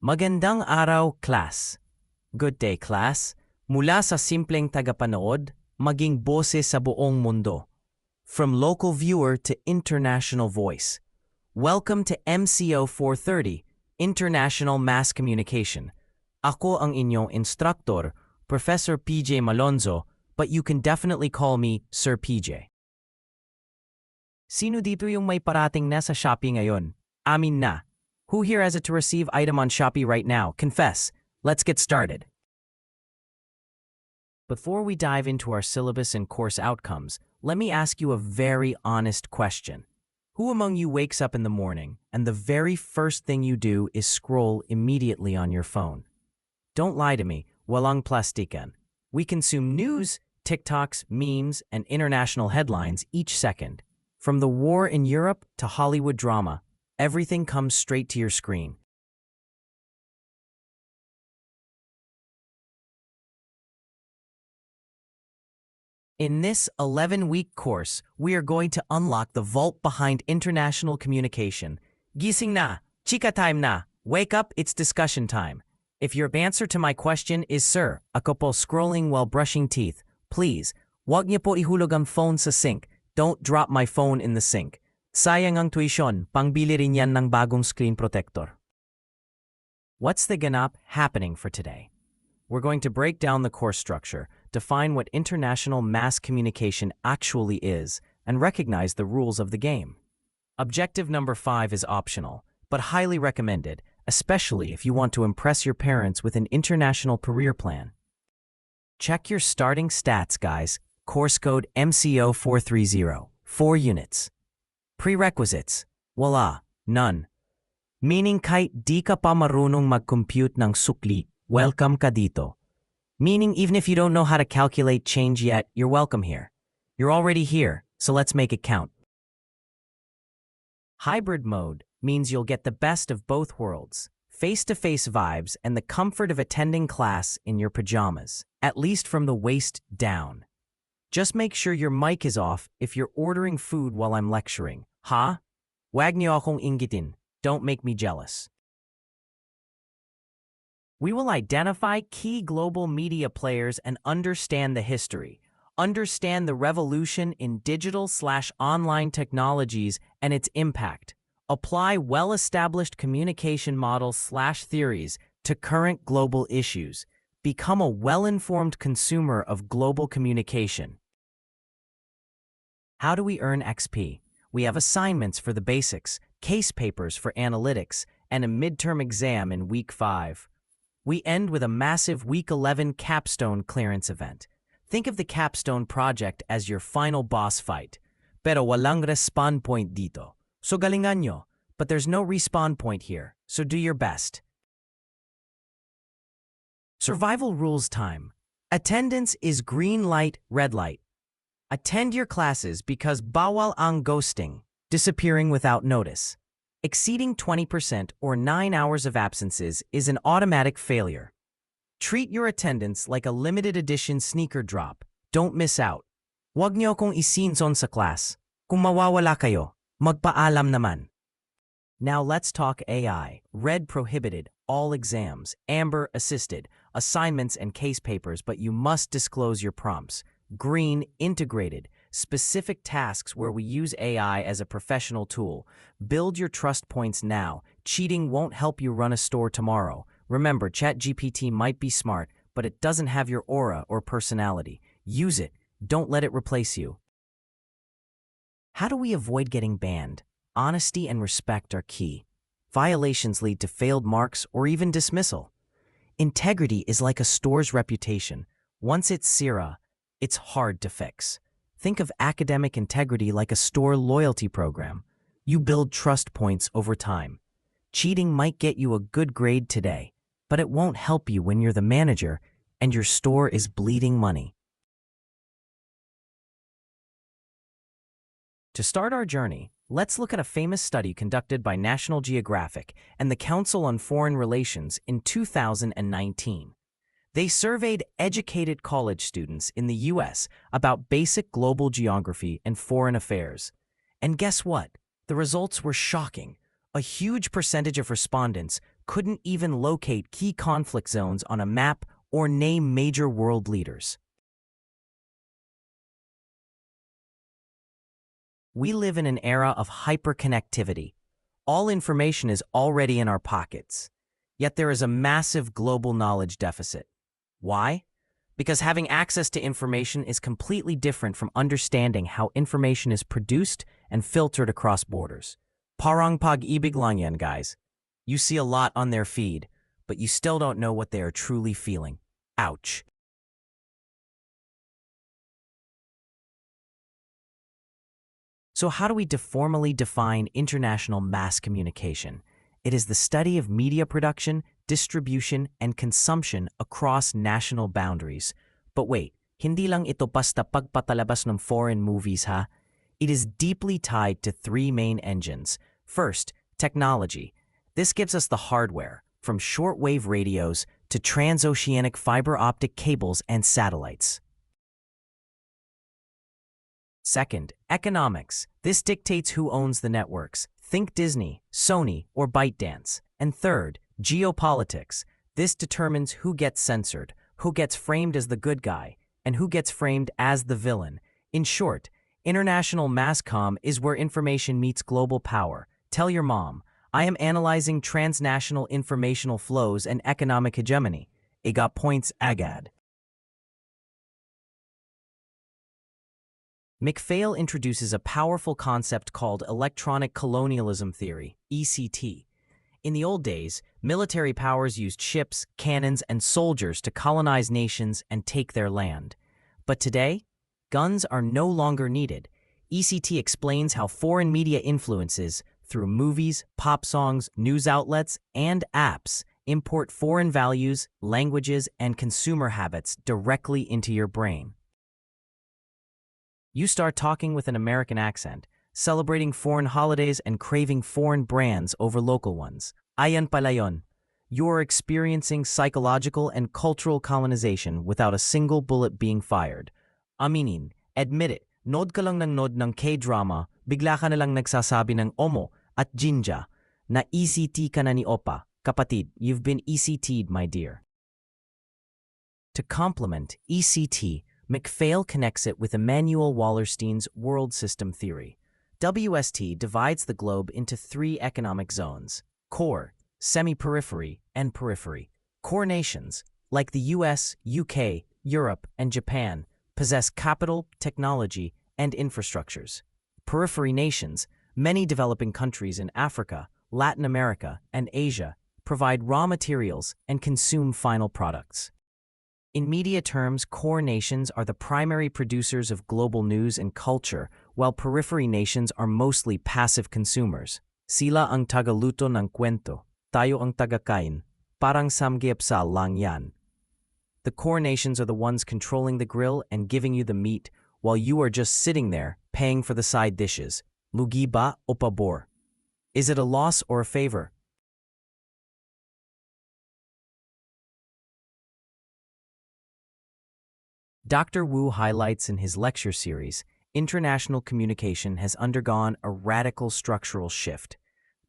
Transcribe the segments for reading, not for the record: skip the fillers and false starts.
Magandang araw, class. Good day, class. Mula sa simpleng tagapanood, maging boses sa buong mundo. From local viewer to international voice. Welcome to MCO430, International Mass Communication. Ako ang inyong instructor, Professor PJ Malonzo, but you can definitely call me Sir PJ. Sino dito yung may parating na sa Shopee ngayon? Amin na. Who here has a to receive item on Shopee right now? Confess. Let's get started. Before we dive into our syllabus and course outcomes, let me ask you a very honest question. Who among you wakes up in the morning and the very first thing you do is scroll immediately on your phone? Don't lie to me, walang plastikan. We consume news, TikToks, memes, and international headlines each second. From the war in Europe to Hollywood drama, everything comes straight to your screen. In this 11-week course, we are going to unlock the vault behind international communication. Gising na! Chika time na! Wake up, it's discussion time. If your answer to my question is Sir, ako po scrolling while brushing teeth, please, wag niyo po ihulog ang phone sa sink. Don't drop my phone in the sink. Sayang ang tuition, pangbili rin yan ng bagong screen protector. What's the ganap happening for today? We're going to break down the course structure, define what international mass communication actually is, and recognize the rules of the game. Objective number 5 is optional, but highly recommended, especially if you want to impress your parents with an international career plan. Check your starting stats, guys. Course code MCO430, 4 units. Prerequisites, wala, none. Meaning kahit di ka pa marunong mag-compute ng sukli, welcome ka dito. Meaning even if you don't know how to calculate change yet, you're welcome here. You're already here, so let's make it count. Hybrid mode means you'll get the best of both worlds, face-to-face vibes and the comfort of attending class in your pajamas, at least from the waist down. Just make sure your mic is off if you're ordering food while I'm lecturing. Ha? Wag niyo akong inggitin. Don't make me jealous. We will identify key global media players and understand the history. Understand the revolution in digital/online technologies and its impact. Apply well-established communication models/theories to current global issues. Become a well-informed consumer of global communication. How do we earn XP? We have assignments for the basics, case papers for analytics, and a midterm exam in Week 5. We end with a massive Week 11 capstone clearance event. Think of the capstone project as your final boss fight. Pero walang respawn point dito. So galingan nyo, but there's no respawn point here, so do your best. Survival rules time. Attendance is green light, red light. Attend your classes because bawal ang ghosting, disappearing without notice. Exceeding 20% or 9 hours of absences is an automatic failure. Treat your attendance like a limited edition sneaker drop. Don't miss out. Wag niyo akong isinson sa class. Kung mawawala kayo, magpaalam naman. Now let's talk AI. Red prohibited, all exams. Amber assisted, assignments and case papers, but you must disclose your prompts. Green integrated, specific tasks where we use AI as a professional tool. Build your trust points now. Cheating won't help you run a store tomorrow. Remember, ChatGPT might be smart, but it doesn't have your aura or personality. Use it. Don't let it replace you. How do we avoid getting banned? Honesty and respect are key. Violations lead to failed marks or even dismissal. Integrity is like a store's reputation. Once it's SIRA, it's hard to fix. Think of academic integrity like a store loyalty program. You build trust points over time. Cheating might get you a good grade today, but it won't help you when you're the manager and your store is bleeding money. To start our journey, let's look at a famous study conducted by National Geographic and the Council on Foreign Relations in 2019. They surveyed educated college students in the U.S. about basic global geography and foreign affairs. And guess what? The results were shocking. A huge percentage of respondents couldn't even locate key conflict zones on a map or name major world leaders. We live in an era of hyperconnectivity. All information is already in our pockets. Yet there is a massive global knowledge deficit. Why? Because having access to information is completely different from understanding how information is produced and filtered across borders. Parang pag-ibig lang yan, guys. You see a lot on their feed, but you still don't know what they are truly feeling. Ouch. So how do we formally define international mass communication? It is the study of media production, distribution, and consumption across national boundaries. But wait, hindi lang ito basta pagpatalabas ng foreign movies, ha? It is deeply tied to three main engines. First, technology. This gives us the hardware, from shortwave radios to transoceanic fiber optic cables and satellites. Second, economics. This dictates who owns the networks. Think Disney, Sony, or ByteDance. And third, geopolitics. This determines who gets censored, who gets framed as the good guy, and who gets framed as the villain. In short, international mass comm is where information meets global power. Tell your mom, I am analyzing transnational informational flows and economic hegemony. It got points agad. McPhail introduces a powerful concept called electronic colonialism theory, ECT. In the old days, military powers used ships, cannons, and soldiers to colonize nations and take their land. But today, guns are no longer needed. ECT explains how foreign media influences, through movies, pop songs, news outlets, and apps, import foreign values, languages, and consumer habits directly into your brain. You start talking with an American accent, celebrating foreign holidays and craving foreign brands over local ones. Ayan pala yun. You're experiencing psychological and cultural colonization without a single bullet being fired. Aminin, admit it, nod ka lang ng K-drama, bigla ka na lang nagsasabi ng omo at jinja, na ECT ka na ni Opa. Kapatid, you've been ECT'd, my dear. To complement ECT, McPhail connects it with Emanuel Wallerstein's world system theory. WST divides the globe into three economic zones: core, semi-periphery, and periphery. Core nations, like the US, UK, Europe, and Japan, possess capital, technology, and infrastructures. Periphery nations, many developing countries in Africa, Latin America, and Asia, provide raw materials and consume final products. In media terms, core nations are the primary producers of global news and culture, while periphery nations are mostly passive consumers. Sila ang tagaluto ng kwento, tayo ang tagakain, parang samgyupsal lang yan. The core nations are the ones controlling the grill and giving you the meat, while you are just sitting there, paying for the side dishes. Lugi ba o pabor? Is it a loss or a favor? Dr. Wu highlights in his lecture series, international communication has undergone a radical structural shift.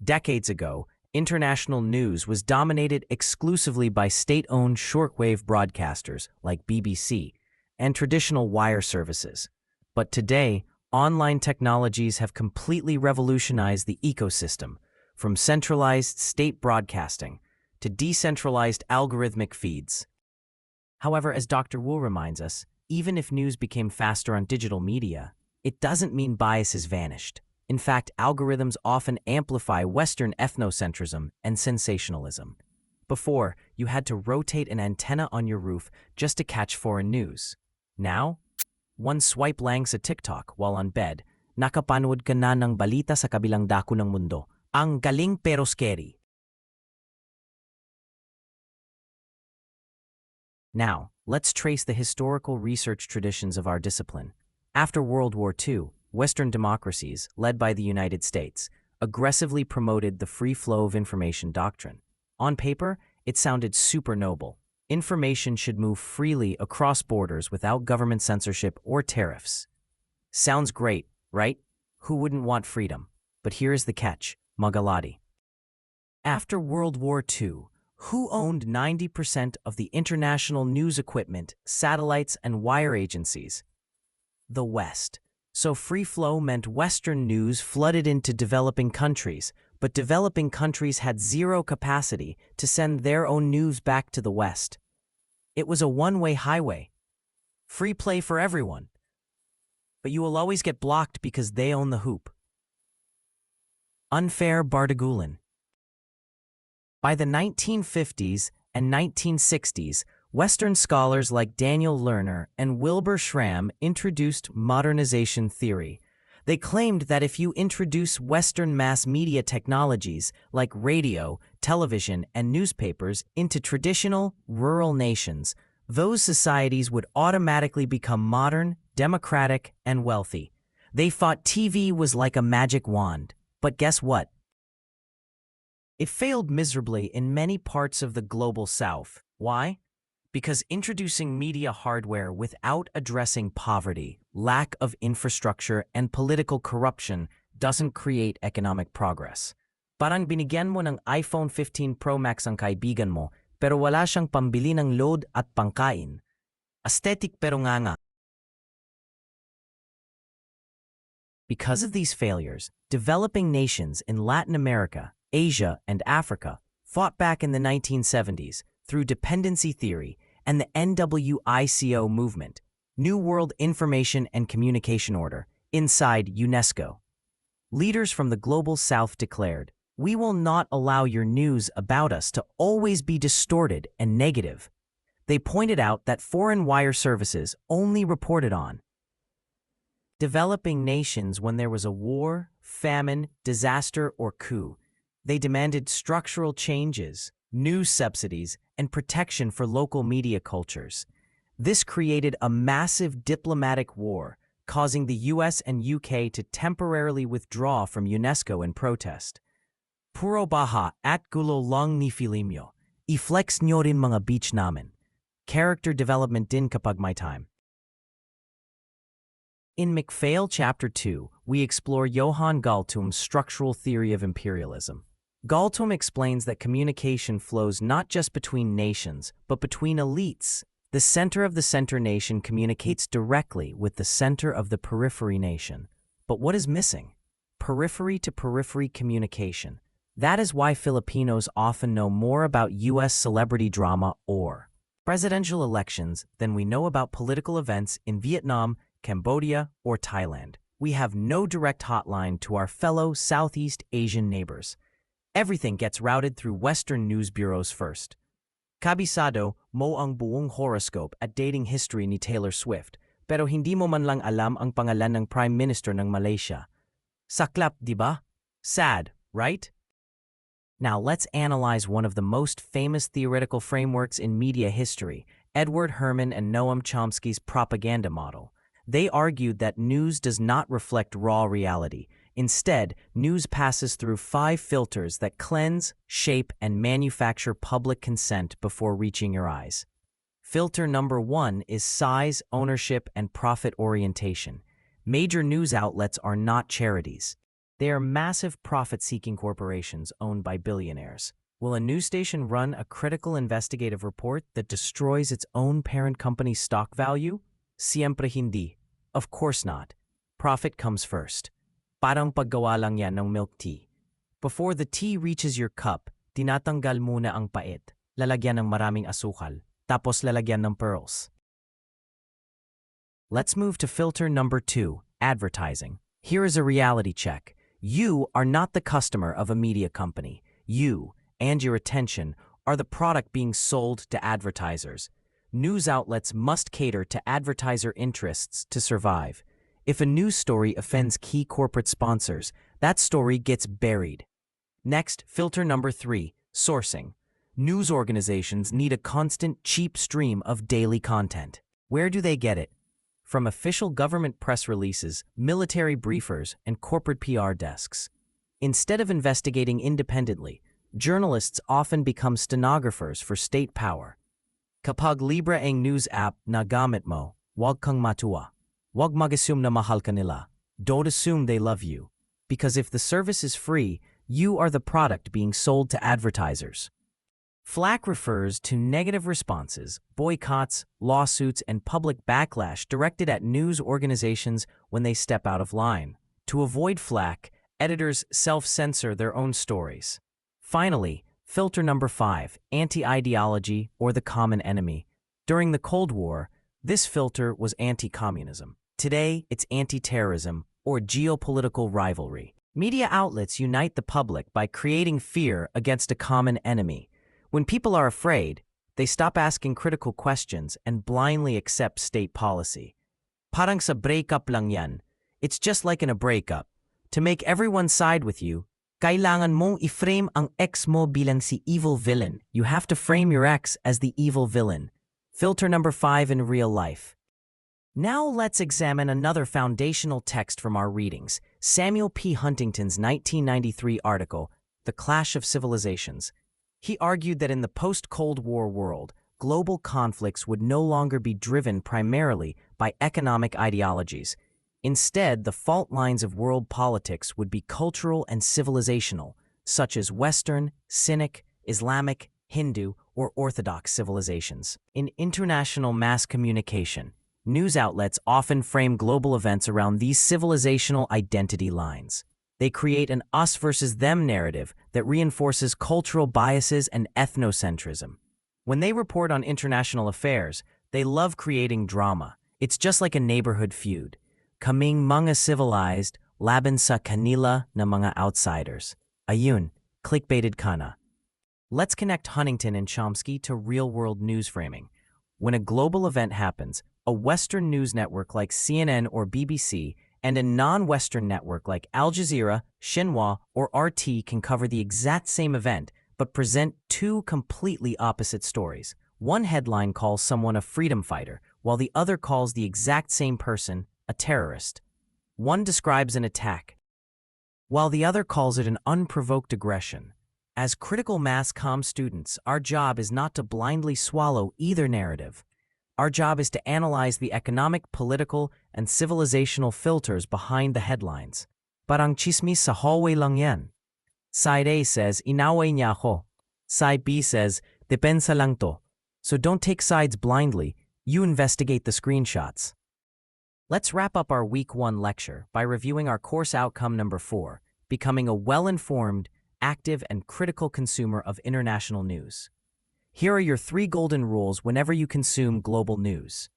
Decades ago, international news was dominated exclusively by state-owned shortwave broadcasters like BBC and traditional wire services. But today, online technologies have completely revolutionized the ecosystem, from centralized state broadcasting to decentralized algorithmic feeds. However, as Dr. Wu reminds us, even if news became faster on digital media, it doesn't mean bias has vanished. In fact, algorithms often amplify Western ethnocentrism and sensationalism. Before, you had to rotate an antenna on your roof just to catch foreign news. Now, one swipe lang sa TikTok while on bed, nakapanood ka na ng balita sa kabilang dako ng mundo. Ang galing pero scary. Now, let's trace the historical research traditions of our discipline. After World War II, Western democracies, led by the United States, aggressively promoted the free flow of information doctrine. On paper, it sounded super noble. Information should move freely across borders without government censorship or tariffs. Sounds great, right? Who wouldn't want freedom? But here's the catch, Magalati. After World War II, who owned 90% of the international news equipment, satellites, and wire agencies? The West. So free flow meant Western news flooded into developing countries, but developing countries had zero capacity to send their own news back to the West. It was a one-way highway. Free play for everyone. But you will always get blocked because they own the hoop. Unfair bardagulan. By the 1950s and 1960s, Western scholars like Daniel Lerner and Wilbur Schramm introduced modernization theory. They claimed that if you introduce Western mass media technologies like radio, television, and newspapers into traditional, rural nations, those societies would automatically become modern, democratic, and wealthy. They thought TV was like a magic wand. But guess what? It failed miserably in many parts of the global South. Why? Because introducing media hardware without addressing poverty, lack of infrastructure, and political corruption doesn't create economic progress. Parang binigyan mo ng iPhone 15 Pro Max ang kaibigan mo, pero wala siyang pambili ng load at pangkain. Aesthetic pero nga. Because of these failures, developing nations in Latin America, Asia, and Africa fought back in the 1970s through dependency theory and the NWICO movement, New World Information and Communication Order, inside UNESCO. Leaders from the Global South declared, "We will not allow your news about us to always be distorted and negative." They pointed out that foreign wire services only reported on developing nations when there was a war, famine, disaster, or coup. They demanded structural changes, news subsidies, and protection for local media cultures. This created a massive diplomatic war, causing the US and UK to temporarily withdraw from UNESCO in protest. Puro baha at gulo lang ni Filimyo. I-flex nyo rin mga beach namin. Character development din kapag may time. In McPhail Chapter 2, we explore Johann Galtum's structural theory of imperialism. Galtum explains that communication flows not just between nations, but between elites. The center of the center nation communicates directly with the center of the periphery nation. But what is missing? Periphery to periphery communication. That is why Filipinos often know more about U.S. celebrity drama or presidential elections than we know about political events in Vietnam, Cambodia, or Thailand. We have no direct hotline to our fellow Southeast Asian neighbors. Everything gets routed through Western news bureaus first. Kabisado mo ang buong horoscope at dating history ni Taylor Swift, pero hindi mo man lang alam ang pangalan ng Prime Minister ng Malaysia. Saklap, di ba? Sad, right? Now let's analyze one of the most famous theoretical frameworks in media history, Edward Herman and Noam Chomsky's propaganda model. They argued that news does not reflect raw reality. Instead, news passes through 5 filters that cleanse, shape, and manufacture public consent before reaching your eyes. Filter number 1 is size, ownership, and profit orientation. Major news outlets are not charities. They are massive profit-seeking corporations owned by billionaires. Will a news station run a critical investigative report that destroys its own parent company's stock value? Siempre hindi. Of course not. Profit comes first. Parang paggawa lang yan ng milk tea. Before the tea reaches your cup, tinatanggal muna ang pait, lalagyan ng maraming asukal, tapos lalagyan ng pearls. Let's move to filter number 2, advertising. Here is a reality check. You are not the customer of a media company. You, and your attention, are the product being sold to advertisers. News outlets must cater to advertiser interests to survive. If a news story offends key corporate sponsors, that story gets buried. Next, filter number 3, sourcing. News organizations need a constant, cheap stream of daily content. Where do they get it? From official government press releases, military briefers, and corporate PR desks. Instead of investigating independently, journalists often become stenographers for state power. Kapag libre ang news app na gamit mo, wag kang matuwa. Wag mag-assume na mahal ka nila. Don't assume they love you. Because if the service is free, You are the product being sold to advertisers. Flack refers to negative responses, boycotts, lawsuits, and public backlash directed at news organizations when they step out of line. To avoid flack, editors self-censor their own stories. Finally, filter number 5, anti-ideology or the common enemy. During the Cold War, this filter was anti-communism. Today, it's anti-terrorism or geopolitical rivalry. Media outlets unite the public by creating fear against a common enemy. When people are afraid, they stop asking critical questions and blindly accept state policy. Parang sa breakup lang yan. It's just like in a breakup. To make everyone side with you, kailangan mong i-frame ang ex mo bilang si evil villain. You have to frame your ex as the evil villain. Filter number 5 in real life. Now let's examine another foundational text from our readings, Samuel P. Huntington's 1993 article, The Clash of Civilizations. He argued that in the post-Cold War world, global conflicts would no longer be driven primarily by economic ideologies. Instead, the fault lines of world politics would be cultural and civilizational, such as Western, Cynic, Islamic, Hindu, or Orthodox civilizations. In international mass communication, news outlets often frame global events around these civilizational identity lines. They create an us versus them narrative that reinforces cultural biases and ethnocentrism. When they report on international affairs, they love creating drama. It's just like a neighborhood feud. Kaming mga civilized, laban sa kanila na mga outsiders. Ayun, clickbaited ka na. Let's connect Huntington and Chomsky to real-world news framing. When a global event happens, a Western news network like CNN or BBC and a non-Western network like Al Jazeera, Xinhua, or RT can cover the exact same event but present two completely opposite stories. One headline calls someone a freedom fighter, while the other calls the exact same person a terrorist. One describes an attack, while the other calls it an unprovoked aggression. As critical mass comm students, our job is not to blindly swallow either narrative. Our job is to analyze the economic, political, and civilizational filters behind the headlines. Parang chismis sa hallway lang yan. Side A says, inaway niya ako. Side B says, depensa lang to. So don't take sides blindly, you investigate the screenshots. Let's wrap up our Week 1 lecture by reviewing our course outcome number 4, becoming a well-informed, active, and critical consumer of international news. Here are your 3 golden rules whenever you consume global news.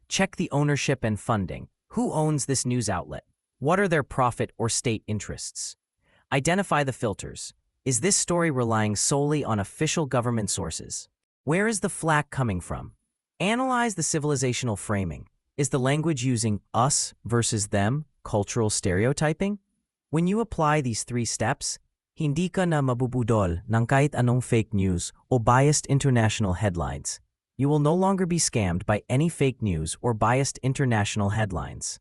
Check the ownership and funding. Who owns this news outlet? What are their profit or state interests? Identify the filters. Is this story relying solely on official government sources? Where is the flack coming from? Analyze the civilizational framing. Is the language using us versus them, cultural stereotyping? When you apply these 3 steps, hindi ka na mabubudol ng kahit anong fake news o biased international headlines. You will no longer be scammed by any fake news or biased international headlines.